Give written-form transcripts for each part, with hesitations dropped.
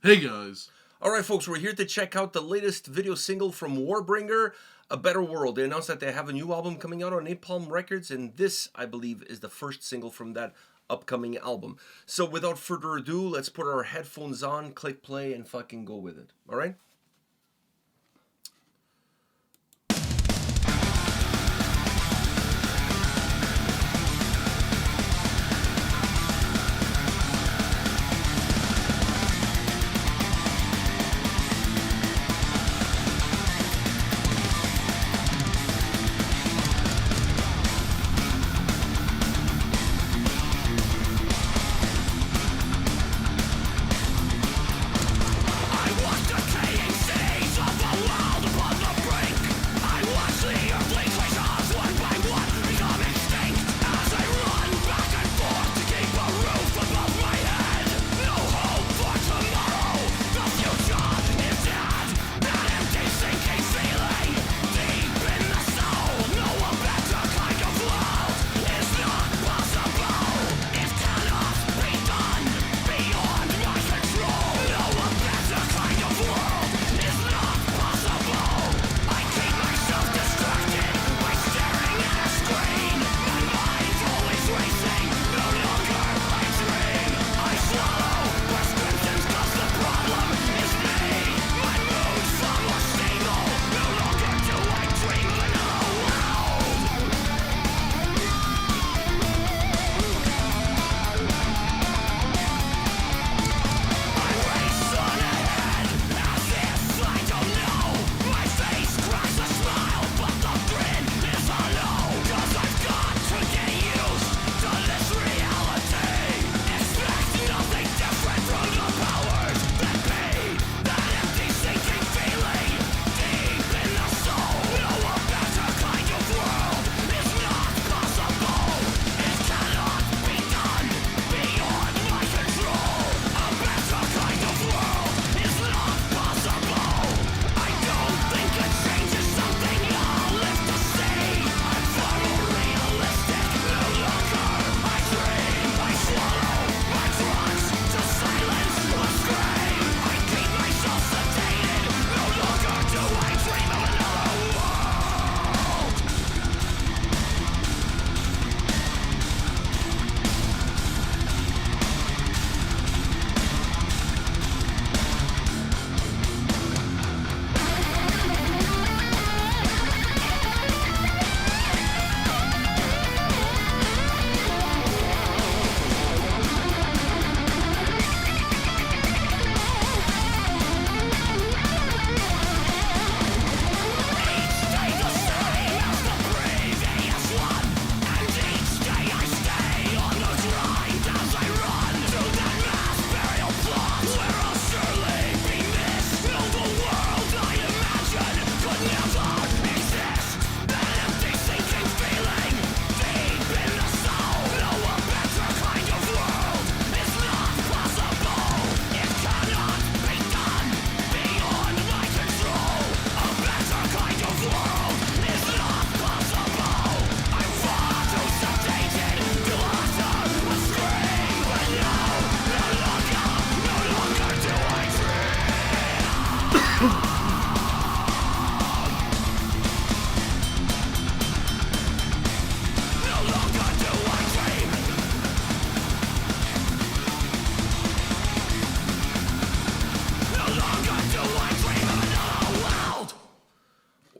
Hey guys. Alright folks, we're here to check out the latest video single from Warbringer, A Better World. They announced that they have a new album coming out on Napalm Records, and this, I believe, is the first single from that upcoming album. So without further ado, let's put our headphones on, click play, and fucking go with it. Alright?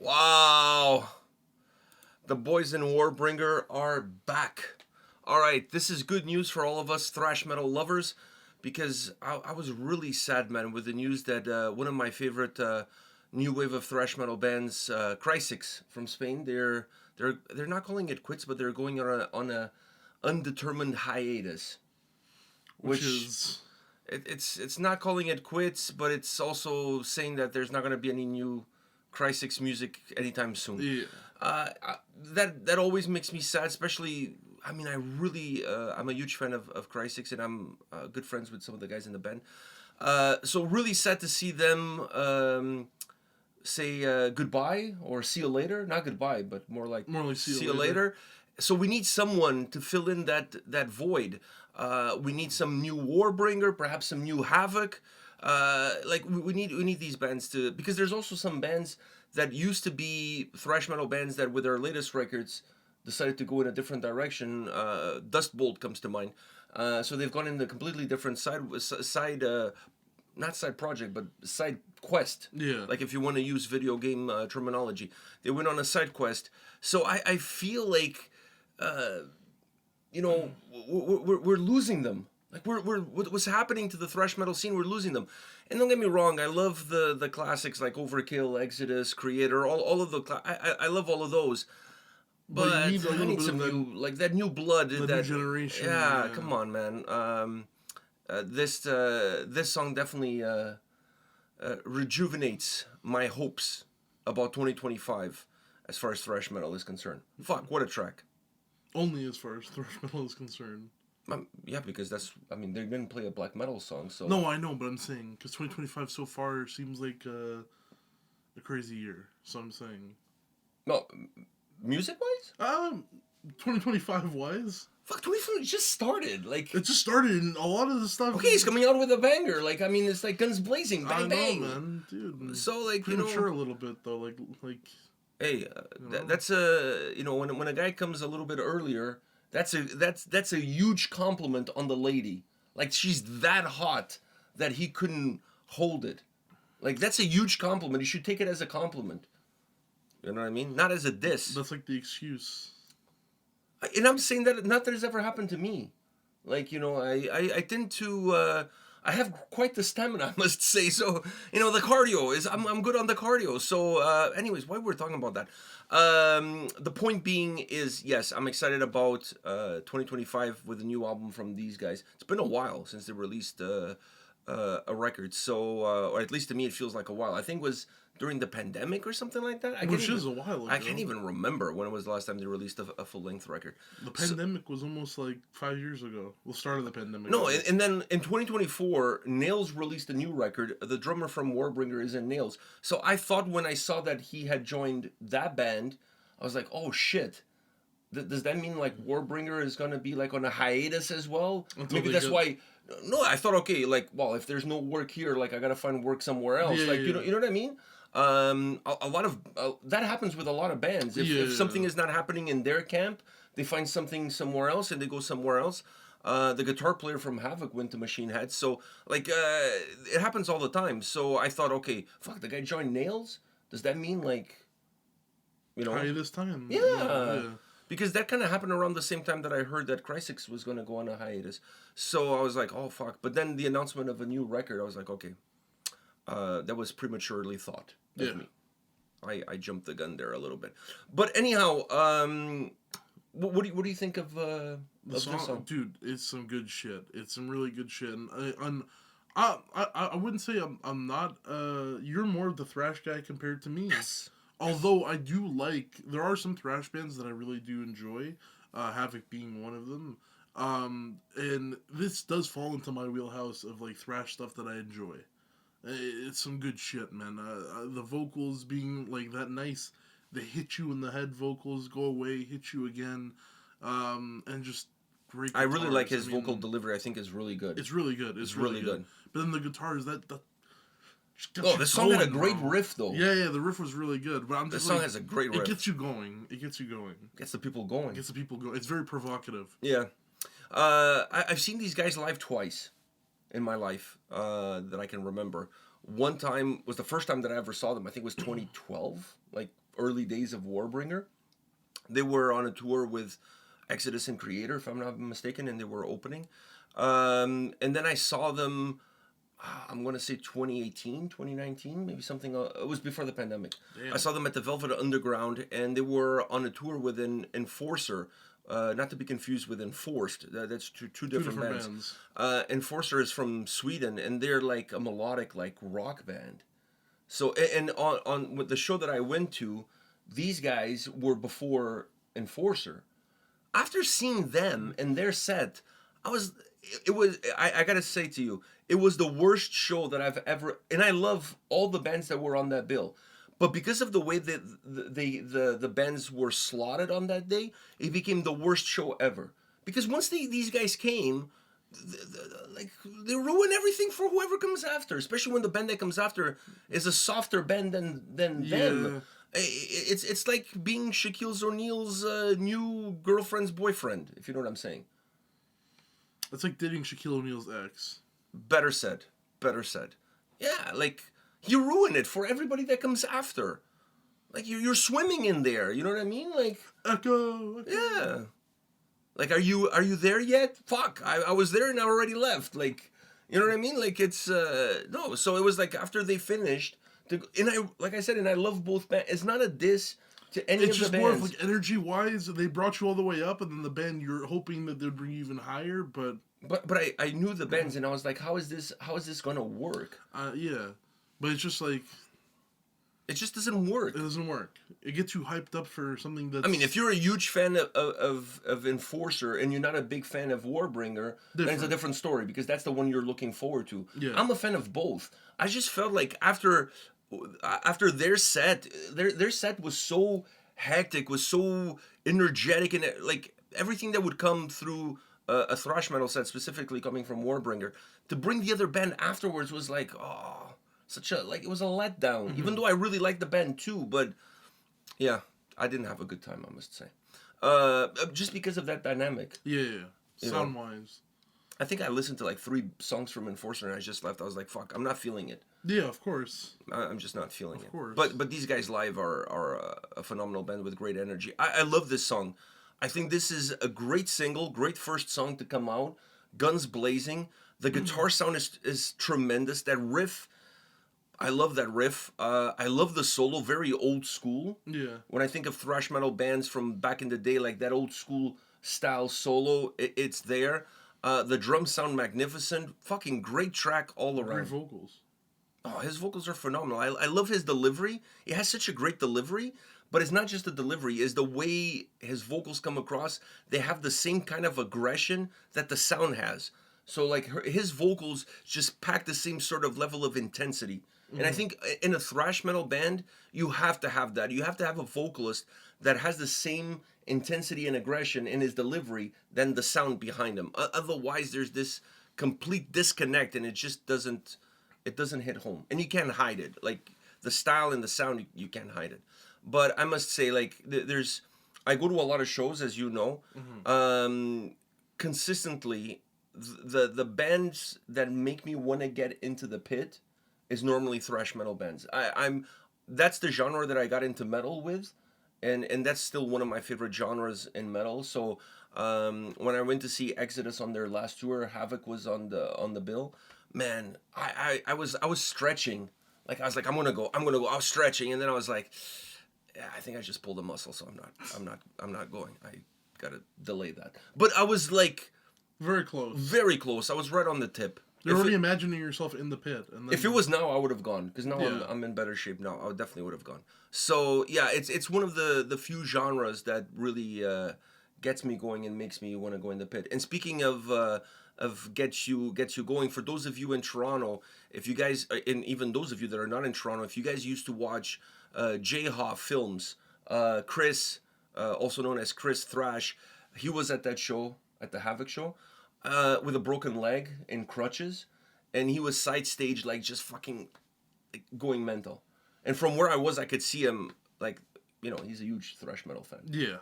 Wow. The boys in Warbringer are back. Alright, this is good news for all of us thrash metal lovers, because I was really sad, man, with the news that one of my favorite new wave of thrash metal bands, Chrysix from Spain, they're not calling it quits, but they're going on a undetermined hiatus, Which which is it's not calling it quits, but it's also saying that there's not going to be any new Chrysix music anytime soon. yeah. That always makes me sad, especially. I mean, I'm a huge fan of Chrysix, and I'm good friends with some of the guys in the band. So really sad to see them say goodbye or see you later. Not goodbye, but more like See you later. So we need someone to fill in that void. We need some new Warbringer, perhaps some new Havoc. like we need these bands to, because there's also some bands that used to be thrash metal bands that with their latest records decided to go in a different direction. Dust Bolt comes to mind. So they've gone in a completely different side not side project, but side quest. Yeah. Like if you want to use video game terminology, they went on a side quest. So I feel like, you know, we're losing them. Like we're what's happening to the thrash metal scene? We're losing them. And don't get me wrong, I love the classics like Overkill, Exodus, Creator, all of the I love all of those. But you need a I little need bit some of that, new, like that new blood, the that new generation. Yeah, come on, man. This song definitely rejuvenates my hopes about 2025 as far as thrash metal is concerned. Fuck, what a track. Only as far as thrash metal is concerned. Yeah, because I mean, they didn't play a black metal song, so. No, I know, but I'm saying, because 2025 so far seems like a crazy year. So I'm saying. No, music-wise? 2025 wise? Fuck, 2025 just started. Like, it just started, and a lot of the stuff. Okay, he's coming out with a banger. Like, I mean, it's like guns blazing, bang, I know, bang. man, dude. So, like, premature a little bit though, like. Hey, that's a when a guy comes a little bit earlier, that's a huge compliment on the lady. Like she's that hot that he couldn't hold it. Like that's a huge compliment. You should take it as a compliment. You know what I mean? Not as a diss. That's like the excuse. And I'm saying that not that it's ever happened to me. Like I tend to. I have quite the stamina, I must say. So, the cardio is, I'm good on the cardio. So, anyways, why we're talking about that? The point being is, yes, I'm excited about 2025 with a new album from these guys. It's been a while since they released a record. So, or at least to me, it feels like a while. I think it was during the pandemic or something like that. Which is a while ago. I can't even remember when it was the last time they released a full-length record. The pandemic was almost like 5 years ago. The start of the pandemic. No, and then in 2024, Nails released a new record. The drummer from Warbringer is in Nails. So I thought when I saw that he had joined that band, I was like, oh shit. Does that mean like Warbringer is going to be like on a hiatus as well? Maybe that's why. No, I thought, okay, like, well, if there's no work here, like I got to find work somewhere else. Yeah, like, you know what I mean? A lot of that happens with a lot of bands. If something is not happening in their camp, they find something somewhere else and they go somewhere else. The guitar player from Havoc went to Machine Head, so like it happens all the time. So I thought, okay, fuck, the guy joined Nails. Does that mean like, hiatus time? Yeah. Because that kind of happened around the same time that I heard that Chrysix was going to go on a hiatus. So I was like, oh fuck. But then the announcement of a new record, I was like, okay. That was prematurely thought of me. I jumped the gun there a little bit, but anyhow, what do you think of the song? Dude, it's some good shit. It's some really good shit, and I wouldn't say I'm not. You're more of the thrash guy compared to me. Yes. Although I do there are some thrash bands that I really do enjoy. Havoc being one of them. And this does fall into my wheelhouse of like thrash stuff that I enjoy. It's some good shit, man. The vocals being like that nice, they hit you in the head vocals, go away, hit you again, and just great guitars. I really like his vocal delivery. I think is really good. It's really good. It's really good. But then the guitars, the song had a great riff, though. Yeah, the riff was really good. But I'm just the song has a great riff. It gets you going. Gets the people going. It's very provocative. Yeah. I've seen these guys live twice in my life that I can remember. One time was the first time that I ever saw them. I think it was 2012, like early days of Warbringer. They were on a tour with Exodus and Creator, if I'm not mistaken, and they were opening. And then I saw them, I'm going to say 2018, 2019, maybe something. It was before the pandemic. Damn. I saw them at the Velvet Underground, and they were on a tour with an Enforcer. Not to be confused with Enforced. That's two different bands. Enforcer is from Sweden, and they're like a melodic, like rock band. So, and on with the show that I went to, these guys were before Enforcer. After seeing them and their set, I gotta say to you, it was the worst show that I've ever. And I love all the bands that were on that bill. But because of the way that the bands were slotted on that day, it became the worst show ever. Because once these guys came, like they ruin everything for whoever comes after, especially when the band that comes after is a softer band than them. It's like being Shaquille O'Neal's new girlfriend's boyfriend, if you know what I'm saying. It's like dating Shaquille O'Neal's ex. Better said. Better said. Yeah, like you ruin it for everybody that comes after. Like you're swimming in there. You know what I mean? Like Echo. yeah. Like are you there yet? Fuck, I was there and I already left. Like you know what I mean? Like it's no. So it was like after they finished, and I love both bands. It's not a diss to any of the bands. It's just more of like energy wise. They brought you all the way up, and then the band you're hoping that they'd bring you even higher. But I knew the bands, and I was like, how is this gonna work? Yeah, but it's just like. It just doesn't work. It doesn't work. It gets you hyped up for something that's... I mean, if you're a huge fan of Enforcer and you're not a big fan of Warbringer, then it's a different story because that's the one you're looking forward to. Yeah. I'm a fan of both. I just felt like after their set was so hectic, was so energetic, and like everything that would come through a thrash metal set, specifically coming from Warbringer, to bring the other band afterwards was like, oh... it was a letdown, even though I really liked the band too, but yeah, I didn't have a good time, I must say. Just because of that dynamic. Yeah. Sound-wise. I think I listened to like 3 songs from Enforcer and I just left. I was like, fuck, I'm not feeling it. Yeah, of course. I'm just not feeling it. Of course. But these guys live are a phenomenal band with great energy. I love this song. I think this is a great single, great first song to come out. Guns blazing. The guitar sound is tremendous. That riff... I love that riff. I love the solo, very old school. Yeah. When I think of thrash metal bands from back in the day, like that old school style solo, it's there. The drums sound magnificent. Fucking great track all around. Great vocals. Oh, his vocals are phenomenal. I love his delivery. He has such a great delivery, but it's not just the delivery, it's the way his vocals come across. They have the same kind of aggression that the sound has. So like his vocals just pack the same sort of level of intensity. And I think in a thrash metal band, you have to have that. You have to have a vocalist that has the same intensity and aggression in his delivery than the sound behind him. Otherwise, there's this complete disconnect, and it just doesn't hit home. And you can't hide it. Like the style and the sound, you can't hide it. But I must say, like I go to a lot of shows, as you know. Consistently, the bands that make me want to get into the pit is normally thrash metal bands. That's the genre that I got into metal with, and that's still one of my favorite genres in metal. So when I went to see Exodus on their last tour, Havoc was on the bill. Man, I was stretching. Like I was like, I'm gonna go. I was stretching, and then I was like, yeah, I think I just pulled a muscle, so I'm not going. I gotta delay that. But I was like, very close. Very close. I was right on the tip. You're already imagining yourself in the pit. And then... If it was now, I would have gone. Because now I'm in better shape now. I definitely would have gone. So, yeah, it's one of the few genres that really gets me going and makes me want to go in the pit. And speaking of gets you going, for those of you in Toronto, if you guys, and even those of you that are not in Toronto, if you guys used to watch J-Haw films, Chris, also known as Chris Thrash, he was at that show, at the Havoc show. With a broken leg and crutches, and he was side stage, like just fucking like, going mental. And from where I was, I could see him, like, you know, he's a huge thrash metal fan. Yeah.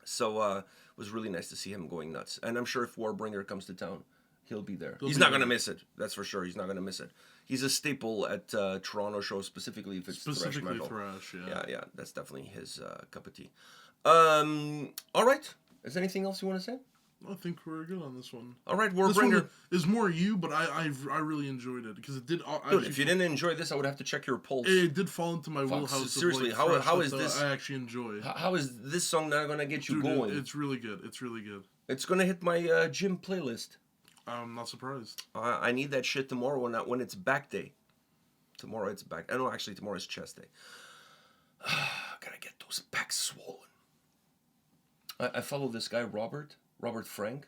So it was really nice to see him going nuts. And I'm sure if Warbringer comes to town, he'll be there. He's not gonna miss it. That's for sure. He's not gonna miss it. He's a staple at Toronto shows, specifically if it's thrash metal. Thrash, Yeah. That's definitely his cup of tea. All right. Is there anything else you want to say? I think we're good on this one. All right, Warbringer. This one is more you, but I really enjoyed it because it did. Dude, if you didn't enjoy this, I would have to check your pulse. It did fall into my wheelhouse. Seriously, of like how is this? I actually enjoy. How is this song not gonna get you going? It's really good. It's really good. It's gonna hit my gym playlist. I'm not surprised. I need that shit tomorrow when it's back day. Tomorrow it's back. I know, actually, tomorrow is chest day. Gotta get those backs swollen. I follow this guy Robert Frank.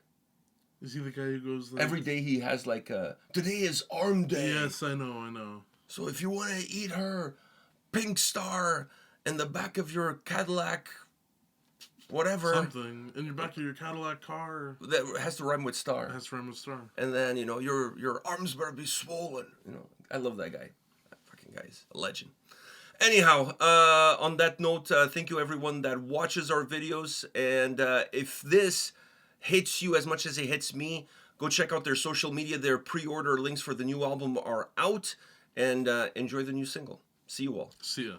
Is he the guy who goes like... Every day he has like today is arm day. Yes, I know. So if you want to eat her pink star in the back of your Cadillac whatever. Something in your back of your Cadillac car That has to rhyme with star. has from a star. And then, your arms better be swollen. I love that guy. That fucking guy's a legend. Anyhow, on that note, thank you everyone that watches our videos. And if this hits you as much as it hits me, go check out their social media. Their pre-order links for the new album are out. And enjoy the new single. See you all. See ya.